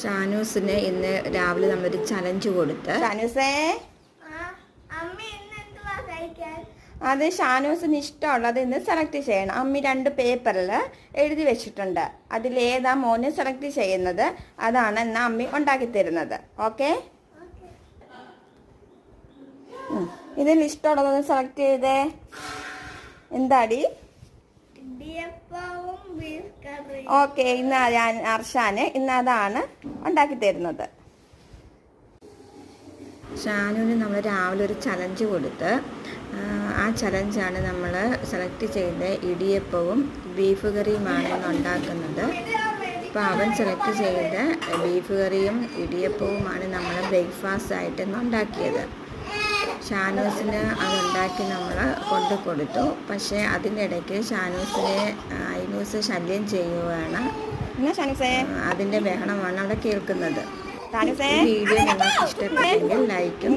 ഷാനൂസിന് ഇന്ന് രാവിലെ നമ്മളൊരു ചലഞ്ച് കൊടുത്ത്. ഷാനൂസേ, അത് ഷാനൂസിന് ഇഷ്ടമുള്ളത് ഇന്ന് സെലക്ട് ചെയ്യണം. അമ്മി 2 പേപ്പറിൽ എഴുതി വെച്ചിട്ടുണ്ട്. അതിലേതാ മോന് സെലക്ട് ചെയ്യുന്നത് അതാണ് ഇന്ന് അമ്മി ഉണ്ടാക്കി തരുന്നത്. ഓക്കെ, ഇതിൽ ഇഷ്ടമുള്ളതൊന്ന് സെലക്ട് ചെയ്തേ. എന്താടി? ഓക്കെ, ഇന്ന് ഞാൻ അർഷാന് ഇന്ന് അതാണ് ഉണ്ടാക്കി തരുന്നത്. ഷാനുവിന് നമ്മൾ രാവിലെ ഒരു ചലഞ്ച് കൊടുത്ത് ആ ചലഞ്ചാണ് നമ്മൾ സെലക്ട് ചെയ്ത ഇടിയപ്പവും ബീഫ് കറിയുമാണ് ഇന്ന് ഉണ്ടാക്കുന്നത്. അപ്പോൾ അവൻ സെലക്ട് ചെയ്ത ബീഫ് കറിയും ഇടിയപ്പവുമാണ് നമ്മൾ ബ്രേക്ക്ഫാസ്റ്റ് ആയിട്ട് ഇന്ന് ഉണ്ടാക്കിയത്. ഷാനൂസിന് അതുണ്ടാക്കി നമ്മൾ കൊണ്ടു കൊടുത്തു. പക്ഷേ അതിനിടയ്ക്ക് ഷാനൂസിനെ ഐനൂസ് ശല്യം ചെയ്യുകയാണ്. അതിൻ്റെ ബഹളമാണ് അവിടെ കേൾക്കുന്നത്. വീഡിയോ നിങ്ങൾക്ക് ഇഷ്ടപ്പെട്ടെങ്കിൽ ലൈക്കും